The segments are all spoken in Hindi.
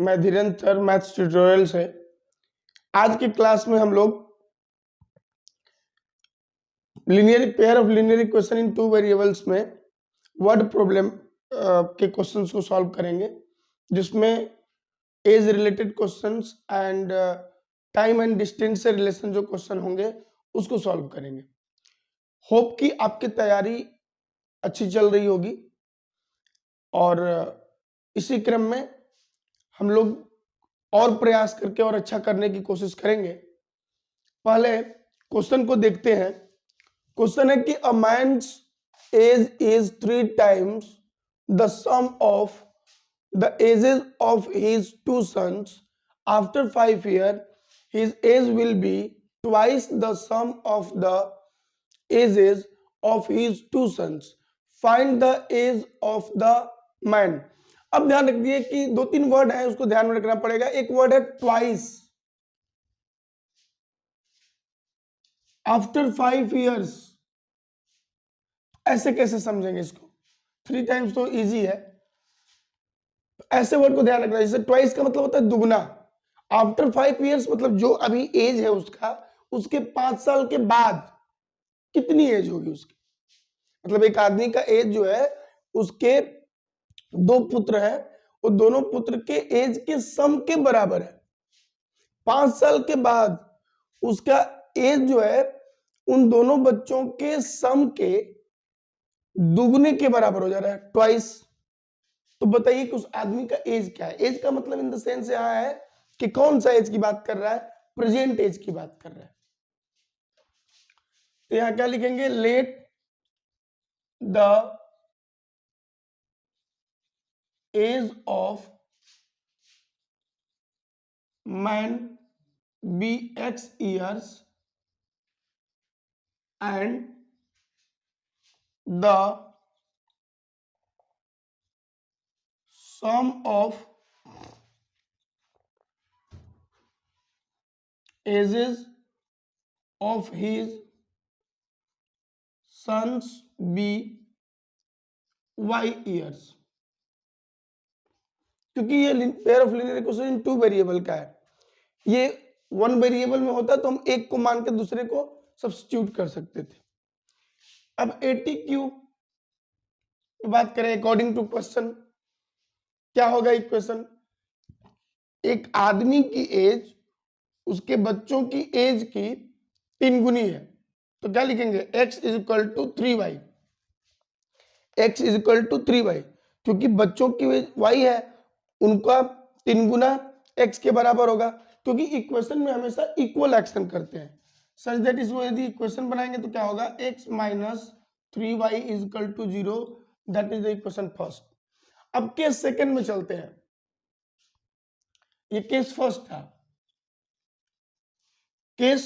मैं धीरेन्द्र सर मैथ्स ट्यूटोरियल से। आज की क्लास में हम लोग linear pair of linear equation in two variables में वर्ड प्रॉब्लम के क्वेश्चंस को सॉल्व करेंगे, जिसमें age related questions and time and distance से रिलेशन जो क्वेश्चन होंगे उसको सॉल्व करेंगे। होप कि आपकी तैयारी अच्छी चल रही होगी और इसी क्रम में हम लोग और प्रयास करके और अच्छा करने की कोशिश करेंगे। पहले क्वेश्चन को देखते हैं। क्वेश्चन है कि a man's age is 3 times the sum of the ages of his 2 sons. After 5 years, his age will be twice the sum of the ages of his 2 sons. Find the age of the man. अब ध्यान रखिए कि 2-3 वर्ड है, उसको ध्यान में रखना पड़ेगा। एक वर्ड है ट्वाइस, आफ्टर 5 years। ऐसे कैसे समझेंगे इसको? 3 times तो इजी है, ऐसे वर्ड को ध्यान रखना। जैसे ट्वाइस का मतलब होता है दुगना। आफ्टर 5 years मतलब जो अभी एज है उसका, उसके 5 साल के बाद कितनी एज होगी उसकी। मतलब एक आदमी का एज जो है, उसके 2 पुत्र हैं, वो दोनों पुत्र के एज के सम के बराबर है। 5 साल के बाद उसका एज जो है उन दोनों बच्चों के सम के दुगने के बराबर हो जा रहा है, ट्वाइस। तो बताइए कि उस आदमी का एज क्या है। एज का मतलब इन द सेंस यहां है कि कौन सा एज की बात कर रहा है, प्रेजेंट एज की बात कर रहा है। तो यहां क्या लिखेंगे, let the age of man be x years and the sum of ages of his sons be y years। क्योंकि ये pair of linear equation in 2 variable का है, ये 1 वेरिएबल में होता तो हम एक को मान के दूसरे को सब्स्टिट्यूट कर सकते थे। अब 80Q की बात करें अकॉर्डिंग टू क्वेश्चन, क्या होगा इक्वेशन। एक आदमी की एज उसके बच्चों की एज की 3 गुनी है, तो क्या लिखेंगे, x is equal to 3y। x is equal to 3y, क्योंकि बच्चों की एज y है, उनका 3 गुना x के बराबर होगा। क्योंकि इक्वेशन में हमेशा इक्वल एक्शन करते हैं, सच दैट इसको यदि इक्वेशन बनाएंगे तो क्या होगा, x minus 3y is equal to 0। That is the equation first. अब केस सेकंड में चलते हैं। ये केस फर्स्ट था, केस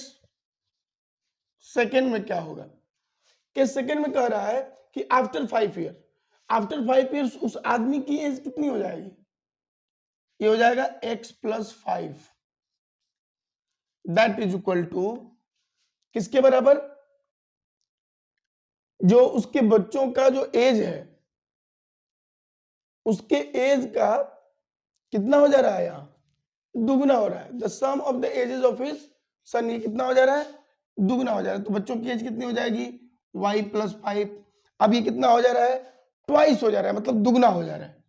सेकंड में क्या होगा। केस सेकंड में कह रहा है कि आफ्टर 5 ईयर, आफ्टर 5 ईयर्स उस आदमी की एज कितनी हो जाएगी, ये हो जाएगा x plus 5। That is equal to किसके बराबर, जो उसके बच्चों का जो एज है उसके एज का कितना हो जा रहा है, यहां दुगना हो रहा है। The sum of the ages of his son, ये कितना हो जा रहा है, दुगना हो जा रहा है। तो बच्चों की एज कितनी हो जाएगी, y प्लस 5। अब ये कितना हो जा रहा है, ट्वाइस हो जा रहा है, मतलब दुगना हो जा रहा है।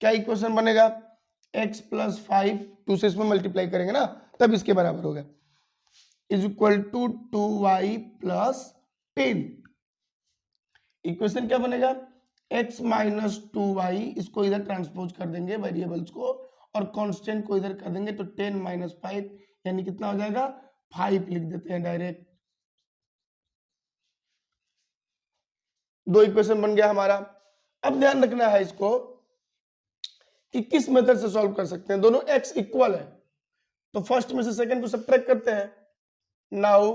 क्या इक्वेशन बनेगा, x प्लस 5, 2 से इसमें मल्टीप्लाई करेंगे ना तब इसके बराबर होगा, is equal to 2y plus 10। Equation क्या बनेगा, x माइनस 2y, इसको इधर ट्रांसपोज कर देंगे वेरिएबल्स को, और कांस्टेंट को इधर कर देंगे, तो 10 माइनस 5 यानी कितना हो जाएगा, 5 लिख देते हैं डायरेक्ट। 2 इक्वेशन बन गया हमारा। अब ध्यान रखना है इसको कि किस मेथड से सॉल्व कर सकते हैं। दोनों x इक्वल है, तो फर्स्ट में से सेकंड को सब्ट्रैक्ट करते हैं। Now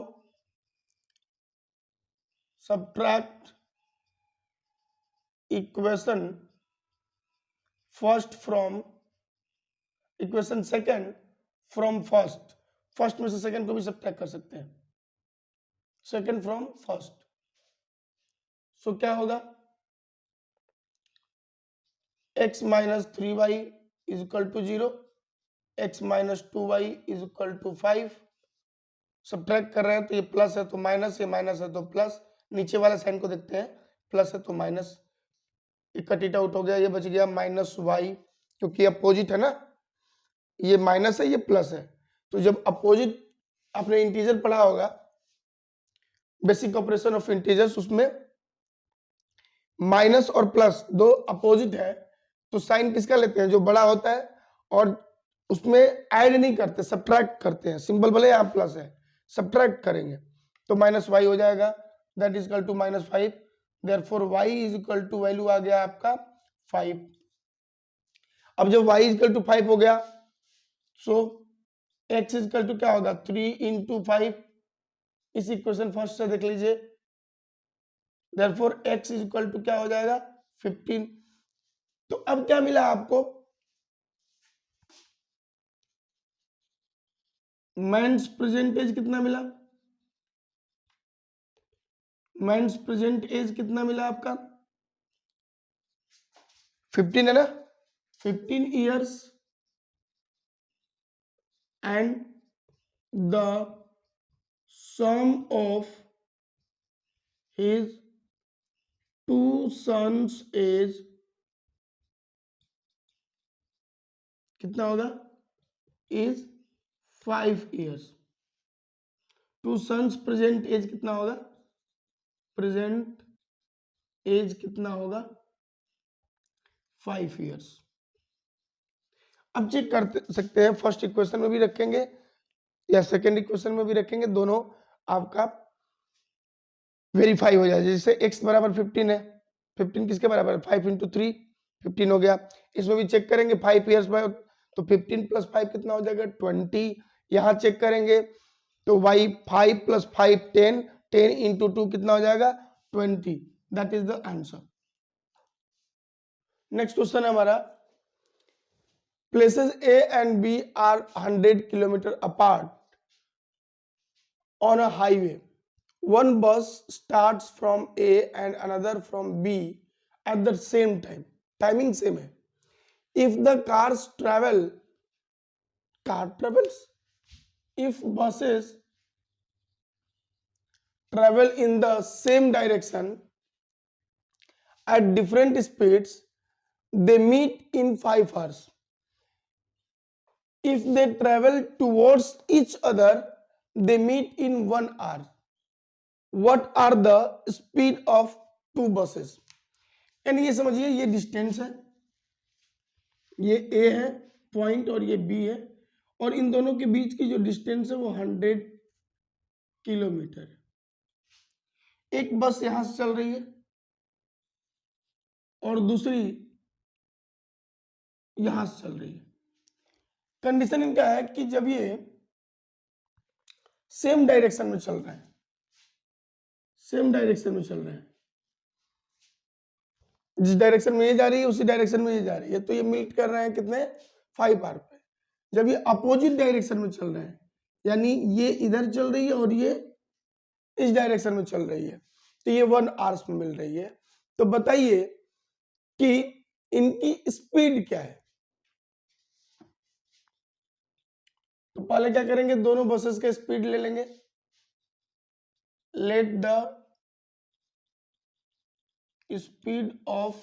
subtract equation first from equation second from first. First में से सेकंड को भी सब्ट्रैक्ट कर सकते हैं, सेकंड फ्रॉम फर्स्ट। सो क्या होगा, x minus 3y is equal to 0, x minus 2y is equal to 5। Subtract कर रहे हैं तो ये प्लस है तो माइनस, ये माइनस है तो प्लस। नीचे वाले साइन को देखते हैं, प्लस है तो माइनस, कट इट आउट हो गया, ये बच गया माइनस वाई, क्योंकि अपोजिट है ना, ये माइनस है ये प्लस है। तो जब अपोजिट आपने इंटीजर पढ़ा होगा बेसिक ऑपरेशन ऑफ इंटीजर्स, उसमें माइनस और प्लस दो अपोजिट है तो साइन किसका लेते हैं, जो बड़ा होता है, और उसमें ऐड नहीं करते, सब्ट्रैक्ट करते हैं। सिंबल भले यहाँ प्लस है, सब्ट्रैक्ट करेंगे तो माइनस वाई हो जाएगा, that is equal to -5। Therefore y is equal to, value आ गया आपका 5। अब जब y इज इक्वल टू 5 हो गया, सो x इज इक्वल टू क्या होगा, 3 इंटू 5। इस इक्वेशन फर्स्ट से देख लीजिए, therefore x is equal to क्या हो जाएगा, 15। तो अब क्या मिला आपको, मेंस प्रेजेंट एज कितना मिला, मेंस प्रेजेंट एज कितना मिला आपका, 15 है ना, 15 years, and the sum of his two sons is कितना होगा, is 5 years। Two sons present age कितना होगा, प्रेजेंट एज कितना होगा, 5 years। अब चेक कर सकते हैं, फर्स्ट इक्वेशन में भी रखेंगे या सेकेंड इक्वेशन में भी रखेंगे, दोनों आपका वेरीफाई हो जाए। जैसे x बराबर 15 है, 15 किसके बराबर है, 5 इंटू 3, 15 हो गया। इसमें भी चेक करेंगे 5 years बाद, तो 15 प्लस 5 कितना हो जाएगा, 20। यहाँ चेक करेंगे तो y 5 प्लस 5 10, 10 इंटू 2 कितना हो जाएगा, 20। That is the answer. Next question है हमारा, places A and B are 100 kilometer apart on a highway. One bus starts from A and another from B at the same time. Timing same है। If the cars travels, if buses travel in the same direction at different speeds, they meet in 5 hours. If they travel towards each other, they meet in 1 hour. What are the speed of two buses? यानी ये समझिए, ये डिस्टेंस है, ये A है पॉइंट और ये B है, और इन दोनों के बीच की जो डिस्टेंस है वो 100 किलोमीटर है। एक बस यहां से चल रही है और दूसरी यहां से चल रही है। कंडीशन इनका है कि जब ये सेम डायरेक्शन में चल रहे हैं, सेम डायरेक्शन में चल रहे हैं, जिस डायरेक्शन में ये जा रही है उसी डायरेक्शन में ये जा रही है, तो ये मीट कर रहे हैं कितने, 5 आवर पे। जब ये अपोजिट डायरेक्शन में चल रहे हैं, यानी ये इधर चल रही है और ये इस डायरेक्शन में चल रही है, तो ये 1 आवर्स में मिल रही है। तो बताइए कि इनकी स्पीड क्या है। तो पहले क्या करेंगे, दोनों बसेस का स्पीड ले लेंगे। Let the speed of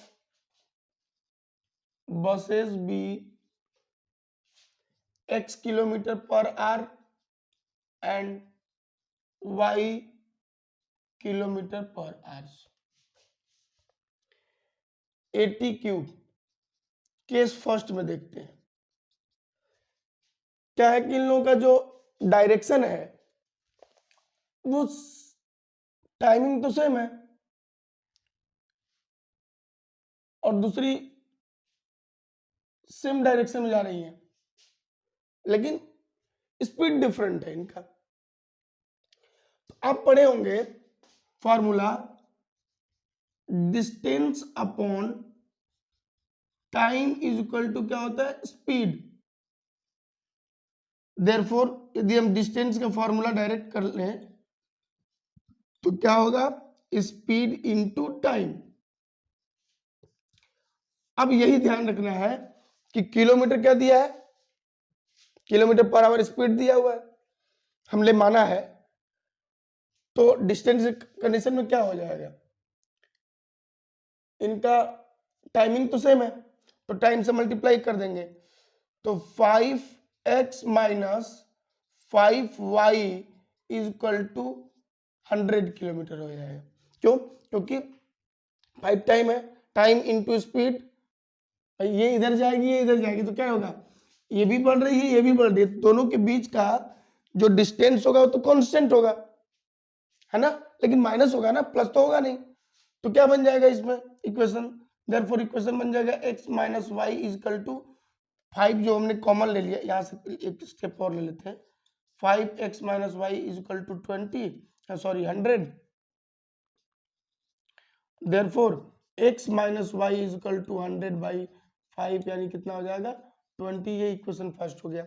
buses be x kilometre per hour and y kilometre per hour. 80 cube case first में देखते हैं। क्या है कि इन लोगों का जो डायरेक्शन है वो टाइमिंग तो सेम है और दूसरी सेम डायरेक्शन में जा रही है, लेकिन स्पीड डिफरेंट है इनका। तो आप पढ़े होंगे formula, distance upon time is equal to क्या होता है, स्पीड। देयरफॉर यदि हम डिस्टेंस का फॉर्मूला डायरेक्ट कर लें तो क्या होगा, स्पीड इनटू टाइम। अब यही ध्यान रखना है कि किलोमीटर क्या दिया है, किलोमीटर पर आवर स्पीड दिया हुआ है, हमने माना है। तो डिस्टेंस कंडीशन में क्या हो जाएगा, इनका टाइमिंग तो सेम है, तो टाइम से मल्टीप्लाई कर देंगे, तो 5x minus 5y is equal to 100 kilometre हो जाएगा। क्यों? क्योंकि 5 टाइम है, टाइम इनटू स्पीड, ये इधर जाएगी ये इधर जाएगी, तो क्या होगा, ये भी बढ़ रही है ये भी बढ़ रही है, दोनों के बीच का जो डिस्टेंस होगा वो तो कांस्टेंट होगा, है ना, लेकिन माइनस होगा ना, प्लस तो होगा नहीं। तो क्या बन जाएगा इसमें इक्वेशन, देयरफॉर इक्वेशन बन जाएगा x minus y is equal to 5, जो हमने कॉमन ले लिया, यहाँ से एक स्टेप और ले लेते हैं, 5x minus y is equal to 20 sorry 100, therefore x minus y is equal to 100 by 5 यानी कितना हो जाएगा 20। ये इक्वेशन फर्स्ट हो गया।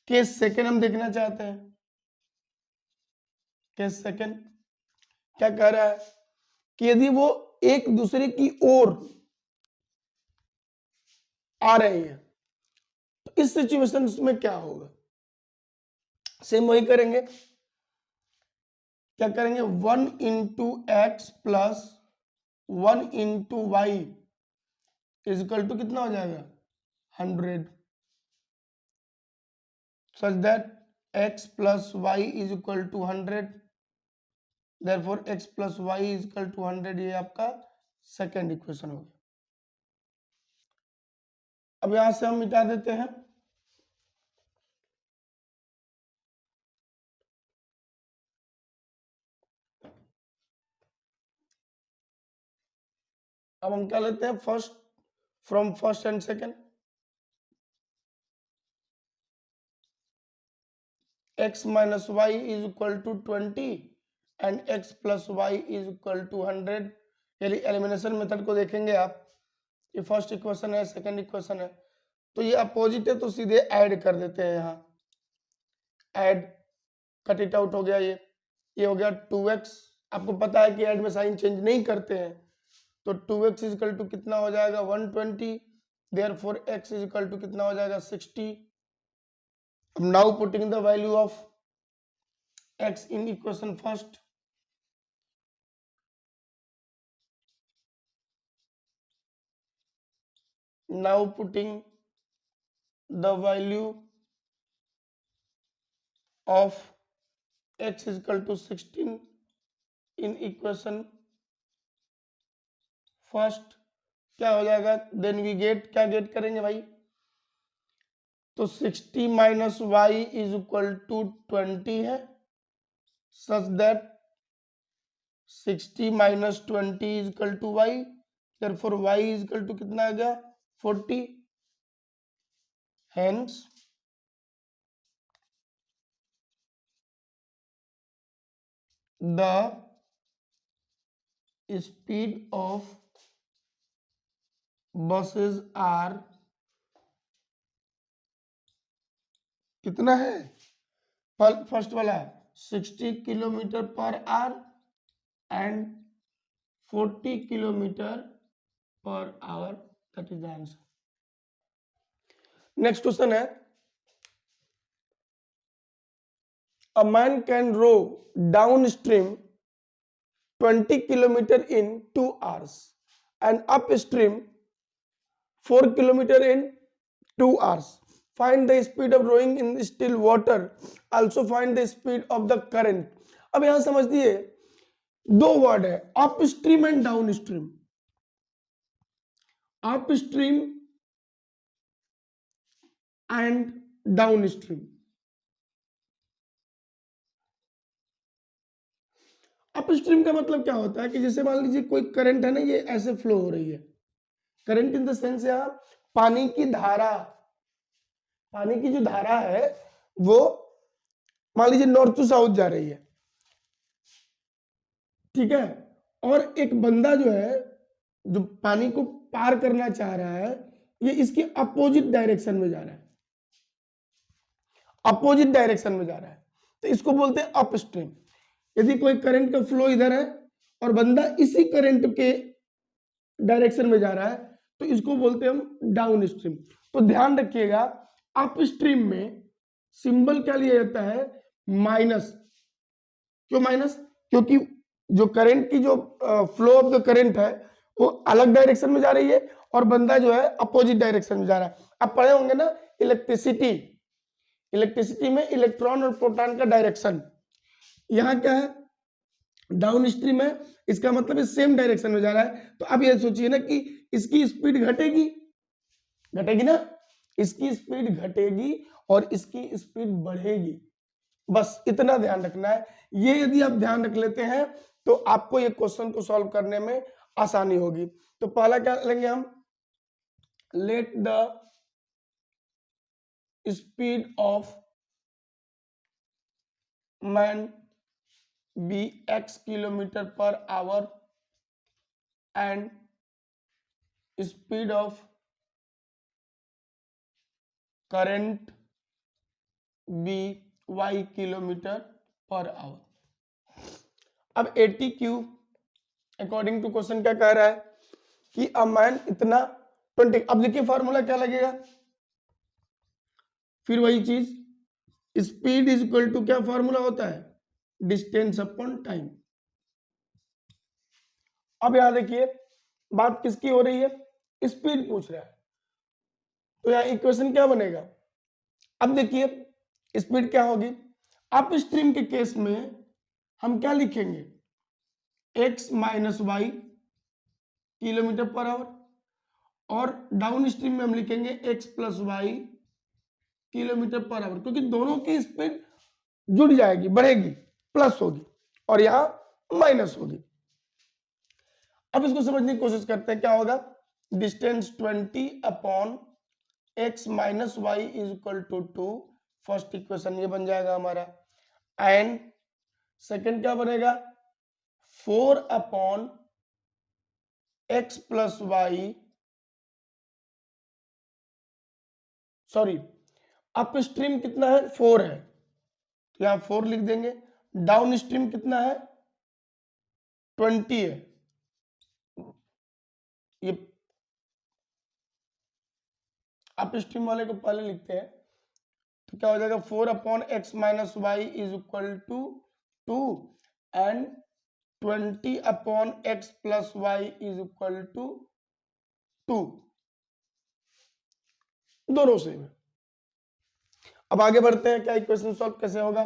केस सेकंड हम देखना चाहते हैं। केस सेकंड क्या कह रहा है कि यदि वो एक दूसरे की ओर आ रहे हैं तो इस सिचुएशन में क्या होगा, सेम वही करेंगे, क्या करेंगे 1 into x plus 1 into y is equal to कितना हो जाएगा 100, such that x plus y is equal to 100, therefore x plus y is equal to 100। ये आपका सेकेंड इक्वेशन हो गया। अब यहां से हम मिटा देते हैं, अब हम क्या लेते हैं first, from first and second, x minus y is equal to 20 and x plus y is equal to 100। यानी एलिमिनेशन मेथड को देखेंगे आप, ये फर्स्ट इक्वेशन है सेकंड इक्वेशन है, तो ये अपोजिट है तो सीधे ऐड कर देते हैं, यहाँ ऐड कट इट आउट हो गया, ये हो गया 2x। आपको पता है कि ऐड में साइन चेंज नहीं करते हैं, तो 2x इज इक्वल टू कितना हो जाएगा 120, therefore x is equal to कितना हो जाएगा 60। Now putting the value of x in equation first, now putting the value of x is equal to 16 in equation first, क्या हो जाएगा, then we get, क्या गेट करेंगे भाई, तो 60 minus y is equal to 20 है, such that 60 minus 20 is equal to y, therefore y is equal to कितना आ गया 40, hence the speed of buses are कितना है, फर्स्ट वाला 60 kilometre per hour and 40 kilometre per our, that is the answer. Next question है, a man can row downstream 20 kilometer in 2 hours and upstream 4 kilometer in 2 hours. Find the speed of rowing in still water. Also find the speed of the current. अब यहां समझिए दो वर्ड है, upstream and downstream. Upstream and downstream. Upstream का मतलब क्या होता है कि जैसे मान लीजिए कोई करंट है ना, ये ऐसे फ्लो हो रही है, करंट इन द सेंस यहां पानी की धारा, पानी की जो धारा है वो मान लीजिए नॉर्थ टू साउथ जा रही है, ठीक है, और एक बंदा जो है जो पानी को पार करना चाह रहा है, ये इसके अपोजिट डायरेक्शन में जा रहा है, अपोजिट डायरेक्शन में जा रहा है, तो इसको बोलते हैं अपस्ट्रीम। यदि कोई करंट का फ्लो इधर है और बंदा इसी करंट के डायरेक्शन में जा रहा है तो इसको बोलते हैं हम डाउन स्ट्रीम। तो ध्यान रखिएगा अप स्ट्रीम में सिंबल क्या लिया जाता है, माइनस। क्यों माइनस? क्योंकि जो करंट की जो फ्लो ऑफ द करंट है वो अलग डायरेक्शन में जा रही है और बंदा जो है अपोजिट डायरेक्शन में जा रहा है। आप पढ़े होंगे ना इलेक्ट्रिसिटी, इलेक्ट्रिसिटी में इलेक्ट्रॉन और प्रोटॉन का डायरेक्शन। यहाँ क्या है, डाउन स्ट्रीम है, इसका मतलब है सेम डायरेक्शन में जा रहा है। तो अब ये सोचिए ना कि इसकी स्पीड घटेगी, घटेगी ना, इसकी स्पीड घटेगी और इसकी स्पीड बढ़ेगी। बस इतना ध्यान रखना है। ये यदि आप ध्यान रख लेते हैं तो आपको ये क्वेश्चन को सॉल्व करने में आसानी होगी। तो पहला क्या लेंगे हम, let the speed of man be x kilometre per hour and speed of current be y kilometre per hour. अब 80Q अकॉर्डिंग टू क्वेश्चन क्या कह रहा है कि अ मैन इतना 20। अब देखिए फॉर्मूला क्या लगेगा, फिर वही चीज, स्पीड इज इक्वल टू क्या फॉर्मूला होता है, डिस्टेंस अपॉन टाइम। अब यहां देखिए बात किसकी हो रही है, स्पीड पूछ रहा है, तो यहाँ इक्वेशन क्या बनेगा। अब देखिए स्पीड क्या होगी, अप स्ट्रीम के केस में हम क्या लिखेंगे, x minus y kilometre per hour, और डाउन स्ट्रीम में हम लिखेंगे x plus y kilometre per hour, क्योंकि दोनों की स्पीड जुड़ जाएगी, बढ़ेगी, प्लस होगी और यहां माइनस होगी। अब इसको समझने की कोशिश करते हैं क्या होगा, distance 20 upon x minus y is equal to 2। First equation ये बन जाएगा हमारा, एंड सेकंड क्या बनेगा, 4 upon x plus y, sorry upstream कितना है 4 है तो यहां 4 लिख देंगे, डाउन स्ट्रीम कितना है 20 है, ये अप स्ट्रीम वाले को पहले लिखते हैं, तो क्या हो जाएगा 4 upon x minus y is equal to 2 and 20 upon x plus y is equal to 2, दोनों सेम है। अब आगे बढ़ते हैं, क्या इक्वेशन सॉल्व कैसे होगा,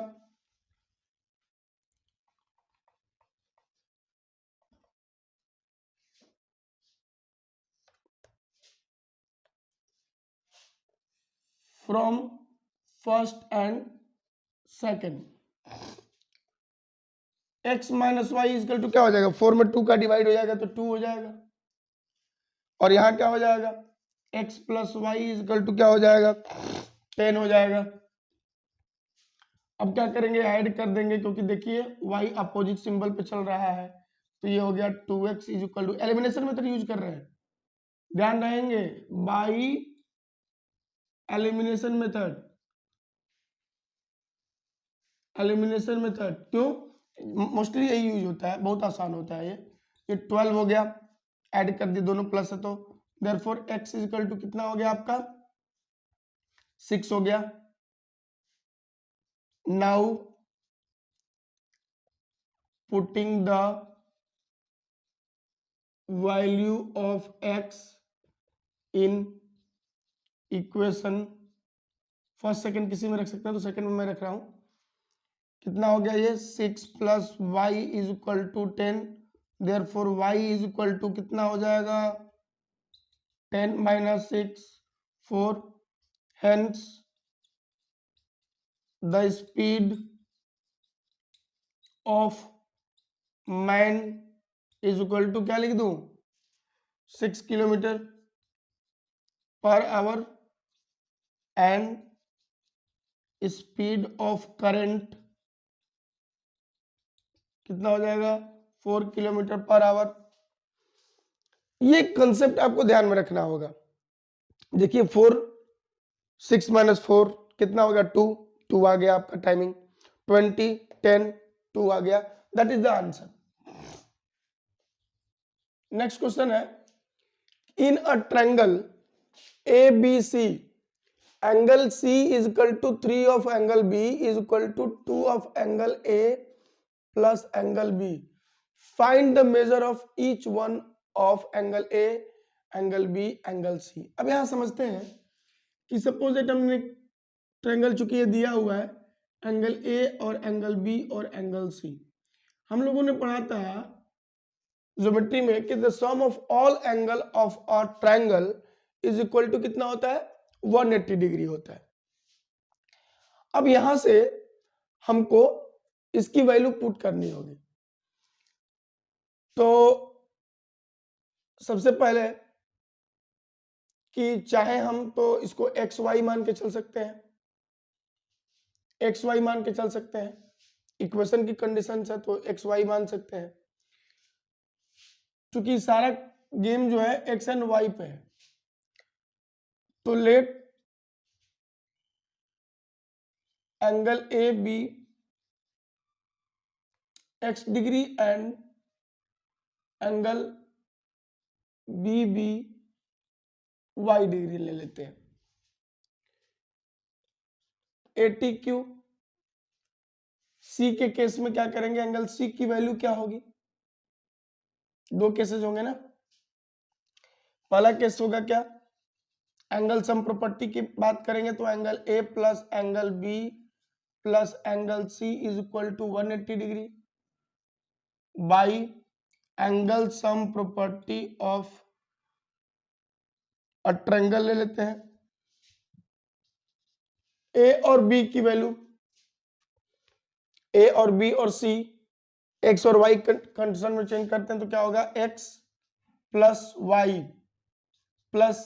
from first and second, x minus y is equal to क्या हो जाएगा, 4 में 2 का डिवाइड हो जाएगा तो 2 हो जाएगा, और यहां क्या हो जाएगा x plus y is equal to क्या हो जाएगा 10 हो जाएगा। अब क्या करेंगे, ऐड कर देंगे, क्योंकि देखिए y अपोजिट सिंबल पे चल रहा है, तो ये हो गया 2x is equal to, elimination method use कर रहे हैं, ध्यान रहेंगे, by elimination method, elimination method, क्यों, मोस्टली यही यूज होता है, बहुत आसान होता है ये 12 हो गया, ऐड कर दिए, दोनों प्लस है तो therefore x is equal to कितना हो गया आपका 6 हो गया। Now putting the value of x in equation, first second किसी में रख सकते हैं तो सेकंड में मैं रख रहा हूं, कितना हो गया ये 6 plus y is equal to 10, therefore y is equal to कितना हो जाएगा 10 minus 6 4, hence the speed of man is equal to क्या लिख दूं 6 kilometre per hour and speed of current कितना हो जाएगा 4 किलोमीटर पर आवर। ये कंसेप्ट आपको ध्यान में रखना होगा। देखिए 4 6 माइनस 4 कितना हो गया 2, 2 आ गया आपका टाइमिंग, 20 10 2 आ गया, that is the answer. Next question है, in a triangle ABC, angle C is equal to 3 of angle B is equal to 2 of angle A plus angle B. Find the measure of each one of angle A, angle B, angle C. अब यहां समझते हैं कि सपोज दैट हमने ट्रायंगल चूंकि ये दिया हुआ है एंगल A और एंगल B और एंगल C, हम लोगों ने पढ़ा था ज्योमेट्री में कि the sum of all angle of a triangle is equal to कितना होता है 180 डिग्री होता है। अब यहां से हमको इसकी वैल्यू पुट करनी होगी। तो सबसे पहले कि चाहे हम तो इसको एक्स वाई मान के चल सकते हैं, एक्स वाई मान के चल सकते हैं, इक्वेशन की कंडीशन है तो एक्स वाई मान सकते हैं, क्योंकि सारा गेम जो है एक्स एंड वाई पे है। तो let angle A be x degree and angle B be y degree ले लेते हैं। 80 क्यू सी के केस में क्या करेंगे, एंगल सी की वैल्यू क्या होगी, दो केसेस होंगे ना। पहला केस होगा क्या, एंगल सम प्रॉपर्टी की बात करेंगे तो angle A plus angle B plus angle C is equal to 180 degree by angle sum property of a triangle ले लेते हैं। ए और बी की वैल्यू, ए और बी और सी एक्स और वाई कंडीशन में चेंज करते हैं तो क्या होगा, x plus y plus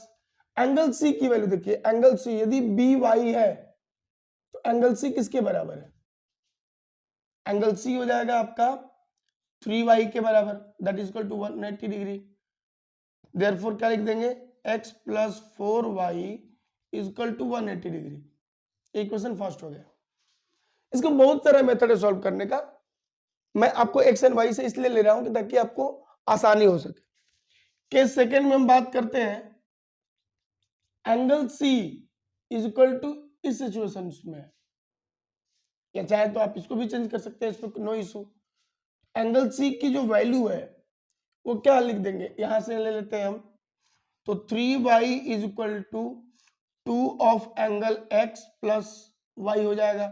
angle C की वैल्यू देखिए, एंगल सी यदि बी वाई है तो एंगल सी किसके बराबर है, एंगल सी हो जाएगा आपका 3y के बराबर, that is equal to 180 degree. Therefore क्या लिख देंगे, x plus 4y is equal to 180 degree. Equation first हो गया। इसको बहुत सारा मेथड है सॉल्व करने का, मैं आपको एक्स एंड वाई से इसलिए ले रहा हूं कि ताकि आपको आसानी हो सके। केस सेकेंड में हम बात करते हैं angle C is equal to, इस सिचुएशन में, या चाहे तो आप इसको भी चेंज कर सकते हैं, इसमें नो इशू। एंगल सी की जो वैल्यू है वो क्या लिख देंगे, यहां से ले लेते हैं हम, तो 3y is equal to 2 of angle x plus y हो जाएगा।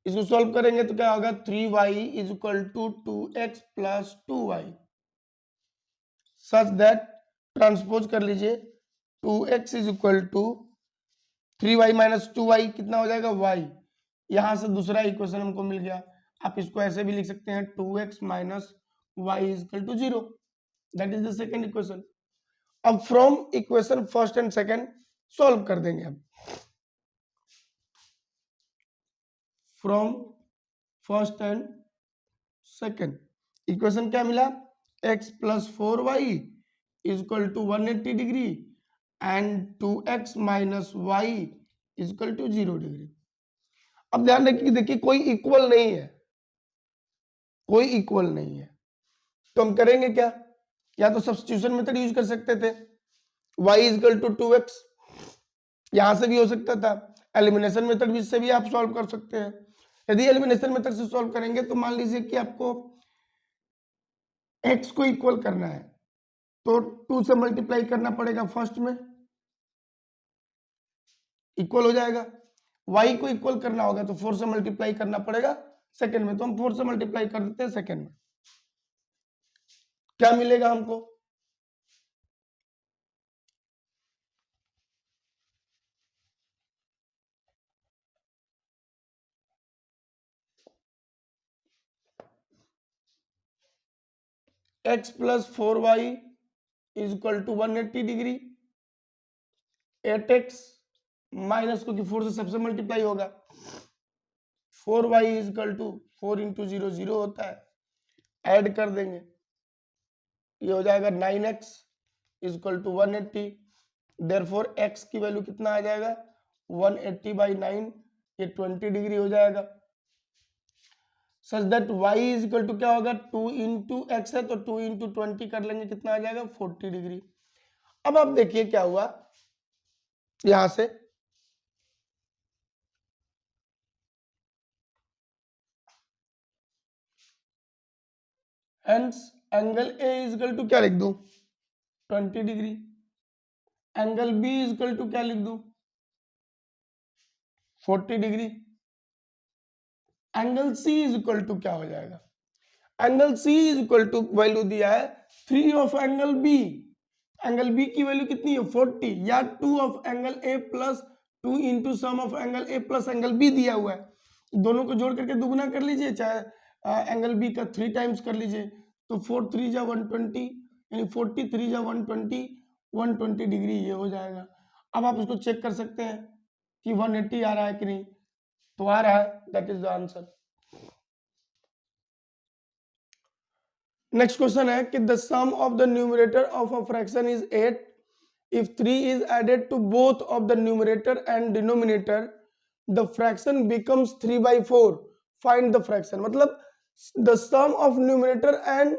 इसको सॉल्व करेंगे तो क्या होगा, 3y is equal to 2x plus 2y, such that transpose कर लीजिए, 2x is equal to 3y minus 2y कितना हो जाएगा, y। यहां से दूसरा इक्वेशन हमको मिल गया। आप इसको ऐसे भी लिख सकते हैं, 2x minus y is equal to 0, that is the second equation. अब from equation first and second solve कर देंगे हम। From first and second equation क्या मिला, x plus 4y is equal to 180 degree and 2x minus y is equal to 0 degree. अब ध्यान रखिए, देखिए कोई इक्वल नहीं है, कोई इक्वल नहीं है, तो हम करेंगे क्या, या तो सब्स्टिट्यूशन मेथड यूज कर सकते थे, y is equal to 2x, यहां से भी हो सकता था, एलिमिनेशन मेथड भी से भी आप सॉल्व कर सकते हैं। यदि एलिमिनेशन मेथड से सॉल्व करेंगे तो मान लीजिए कि आपको x को इक्वल करना है तो 2 से मल्टीप्लाई करना पड़ेगा, फर्स्ट में इक्वल हो जाएगा, y को इक्वल करना होगा तो 4 से मल्टीप्लाई करना पड़ेगा सेकंड में, तो हम 4 से मल्टीप्लाई कर देते हैं सेकंड में। क्या मिलेगा हमको, x plus 4y is equal to 180 degree, 8x minus, क्योंकि 4 से सबसे मल्टीप्लाई होगा, 4y is equal to 4 into 0 0 होता है, ऐड कर देंगे, ये हो जाएगा 9x is equal to 180। Therefore x की वैल्यू कितना आ जाएगा, 180 बाई 9, ये 20 डिग्री हो जाएगा। Such that y is equal to क्या होगा, 2 इंटू एक्स है तो 2 इंटू 20 कर लेंगे, कितना आ जाएगा 40 डिग्री। अब आप देखिए क्या हुआ यहां से, hence angle A is equal to क्या लिख दूं 20 degree, angle B is equal to क्या लिख दूं 40 degree, angle C is equal to क्या हो जाएगा, angle C is equal to value दिया है 3 of angle B, angle B की वैल्यू कितनी है 40, या 2 of angle A plus 2 into sum of angle A plus angle B दिया हुआ है, दोनों को जोड़ करके दुगुना कर लीजिए, चाहे एंगल बी का 3 टाइम्स कर लीजिए, तो 4 3 जा 120, यानी 40 3 जा 120, 120 डिग्री ये हो जाएगा। अब आप इसको चेक कर सकते हैं कि 180 आ रहा है कि नहीं, तो आ रहा है, that is the answer. Next question है कि the sum of the numerator of a fraction is 8 if 3 is added to both of the numerator and denominator the fraction becomes 3 by 4, find the fraction। मतलब the sum of numerator and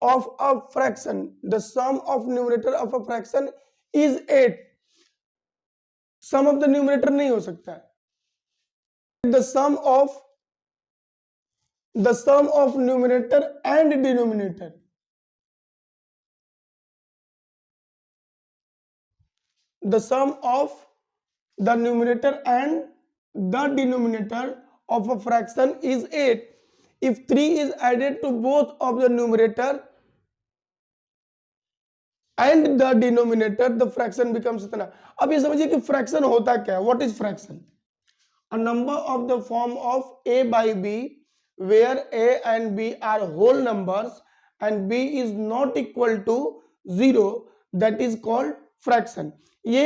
of a fraction, the sum of numerator of a fraction is 8, sum of the numerator नहीं हो सकता है, the sum of numerator and denominator, the sum of the numerator and the denominator of a fraction is 8 if 3 is added to both of the numerator and the denominator the fraction becomes इतना। अब ये समझिए कि फ्रैक्शन होता क्या है, what is fraction, a number of the form of a by b where a and b are whole numbers and b is not equal to 0, that is called fraction। ये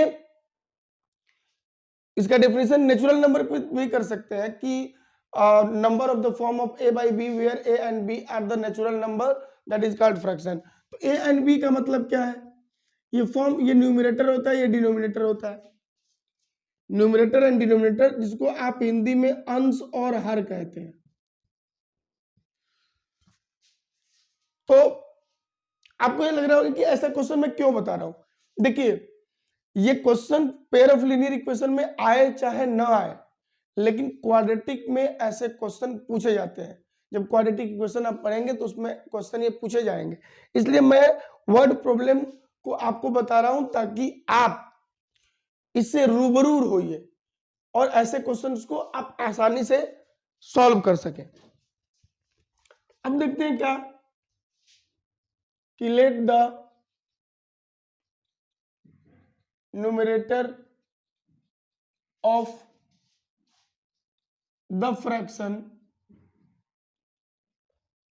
इसका डेफिनेशन नेचुरल नंबर पे भी कर सकते हैं कि number of the form of A by B where A and B are the natural number, that is called fraction. तो ए एंड बी का मतलब क्या है, ये फॉर्म, ये न्यूमरेटर होता है, ये डिनोमिनेटर होता है, न्यूमरेटर एंड डिनोमिनेटर, जिसको आप हिंदी में अंश और हर कहते हैं। तो आपको ये लग रहा होगा कि ऐसा क्वेश्चन मैं क्यों बता रहा हूं, देखिए ये question pair of linear equation में आए चाहे ना आए, लेकिन क्वाड्रेटिक में ऐसे क्वेश्चन पूछे जाते हैं। जब क्वाड्रेटिक इक्वेशन आप पढ़ेंगे तो उसमें क्वेश्चन ये पूछे जाएंगे, इसलिए मैं वर्ड प्रॉब्लम को आपको बता रहा हूं ताकि आप इससे रूबरू होइए और ऐसे क्वेश्चंस को आप आसानी से सॉल्व कर सकें। अब देखते हैं क्या कि let the numerator of the fraction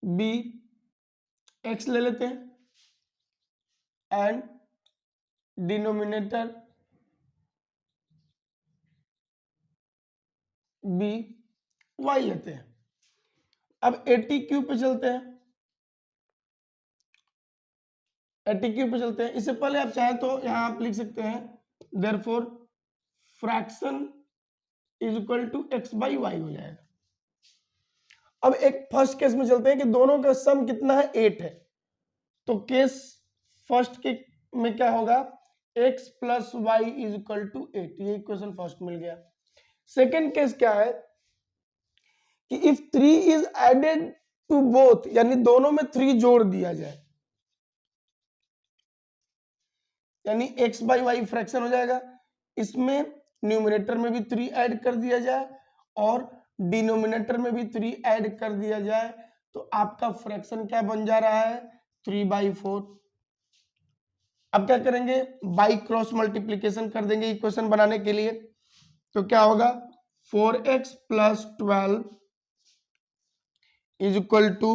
b x ले लेते हैं एंड डिनोमिनेटर b y लेते हैं। अब 80 क्यूब पे चलते हैं, 80 क्यूब पे चलते हैं। इससे पहले आप चाहें तो यहां आप लिख सकते हैं therefore fraction is equal to x by y हो जाएगा। अब एक फर्स्ट केस में चलते हैं कि दोनों का सम कितना है 8 है, तो केस फर्स्ट के में क्या होगा x plus y is equal to 8, ये इक्वेशन फर्स्ट मिल गया। सेकेंड केस क्या है कि if 3 is added to both, यानी दोनों में 3 जोड़ दिया जाए, यानी x बाई वाई फ्रैक्शन हो जाएगा, इसमें न्यूमरेटर में भी 3 ऐड कर दिया जाए और डिनोमिनेटर में भी 3 ऐड कर दिया जाए, तो आपका फ्रैक्शन क्या बन जा रहा है 3/4। अब क्या करेंगे, बाई क्रॉस मल्टीप्लीकेशन कर देंगे इक्वेशन बनाने के लिए, तो क्या होगा 4x plus 12 is equal to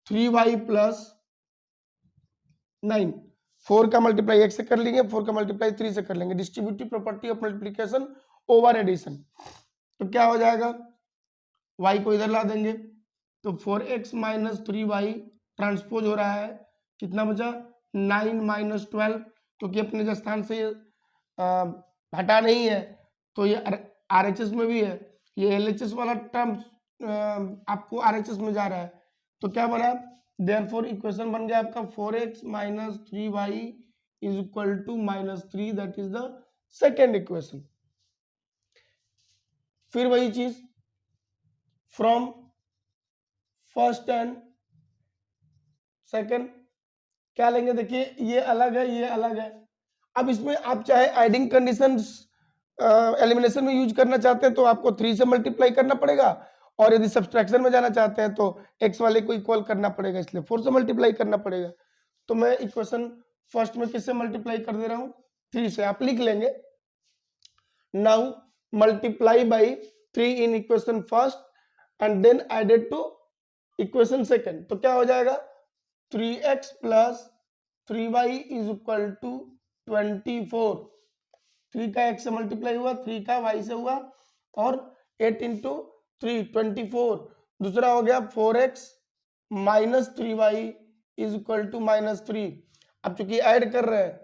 3y plus 9। 4 का मल्टीप्लाई x से कर लेंगे, 4 का मल्टीप्लाई 3 से कर लेंगे, distributive property of multiplication over addition. तो क्या हो जाएगा, y को इधर ला देंगे तो 4x माइनस 3y ट्रांसपोज हो रहा है, कितना बचा 9 माइनस 12, क्योंकि अपने स्थान से हटा नहीं है तो ये RHS में भी है, ये LHS वाला टर्म आपको RHS में जा रहा है, तो क्या बना, देयरफॉर इक्वेशन बन गया आपका 4x minus 3y is equal to -3, that is the second equation. फिर वही चीज फ्रॉम फर्स्ट एंड सेकेंड क्या लेंगे, देखिए ये अलग है, ये अलग है। अब इसमें आप चाहे एडिंग कंडीशंस एलिमिनेशन में यूज करना चाहते हैं तो आपको 3 से मल्टीप्लाई करना पड़ेगा, और यदि सब्सट्रैक्शन में जाना चाहते हैं तो x वाले को इक्वल करना पड़ेगा, इसलिए 4 से मल्टीप्लाई करना पड़ेगा। तो मैं इक्वेशन फर्स्ट में किससे मल्टीप्लाई कर दे रहा हूं, 3 से। आप लिख लेंगे now multiply by 3 in equation first and then added to equation second. तो क्या हो जाएगा, 3x plus 3y is equal to 24। 3 का x से मल्टीप्लाई हुआ, 3 का y से हुआ, और 8 इंटू 3 24। दूसरा हो गया 4x minus 3y is equal to -3। अब चूंकि ऐड कर रहे हैं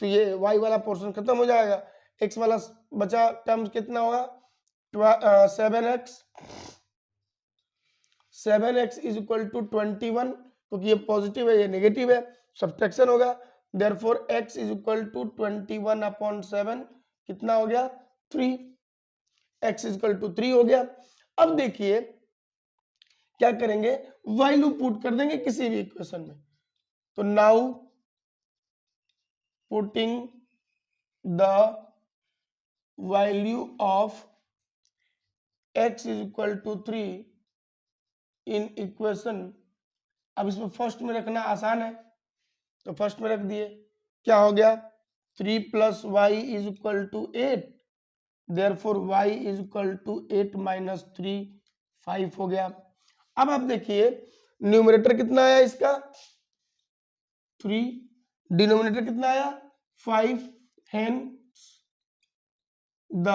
तो ये y वाला पोर्शन खत्म हो जाएगा, x वाला बचा टर्म्स कितना होगा, 7x। 7x is equal to 21, क्योंकि ये पॉजिटिव है ये नेगेटिव है, सब्ट्रैक्शन होगा। Therefore x is equal to 21/7 कितना हो गया, 3। x इज इक्वल टू 3 हो गया। अब देखिए क्या करेंगे, वैल्यू पुट कर देंगे किसी भी इक्वेशन में। तो now putting the value of x is equal to 3 in equation. अब इसमें फर्स्ट में रखना आसान है, तो फर्स्ट में रख दिए, क्या हो गया, 3 plus y is equal to 8, therefore y is equal to 8 minus 3, 5 हो गया। अब आप देखिए न्यूमरेटर कितना आया इसका, 3, डिनोमिनेटर कितना आया, 5, हेंस द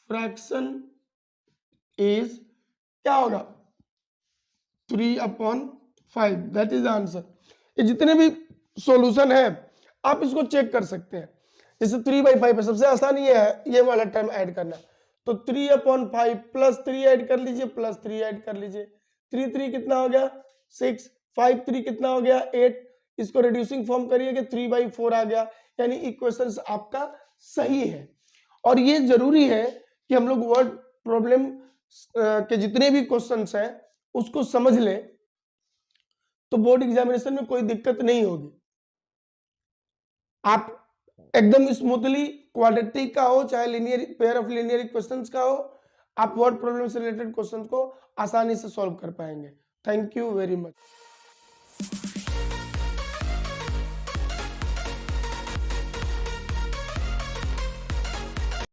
फ्रैक्शन इज क्या होगा, 3/5, दैट इज द आंसर। ये जितने भी सॉल्यूशन है आप इसको चेक कर सकते हैं। जैसे 3/5 है, सबसे आसान ये है ये वाला टर्म ऐड करना, तो 3/5 प्लस 3 ऐड कर लीजिए, प्लस 3 ऐड कर लीजिए, 3 3 कितना हो गया 6, 5 3 कितना हो गया 8। इसको रिड्यूसिंग फॉर्म करिएगा 3/4 आ गया, यानी इक्वेशंस आपका सही है। और ये जरूरी है कि हम लोग वर्ड प्रॉब्लम के जितने भी क्वेश्चंस हैं उसको समझ लें, तो बोर्ड एग्जामिनेशन में कोई दिक्कत नहीं होगी। आप एकदम स्मूथली क्वाड्रेटिक का हो चाहे linear pair of linear equations का हो, आप वर्ड प्रॉब्लम से रिलेटेड क्वेश्चंस को आसानी से सॉल्व कर पाएंगे। Thank you very much.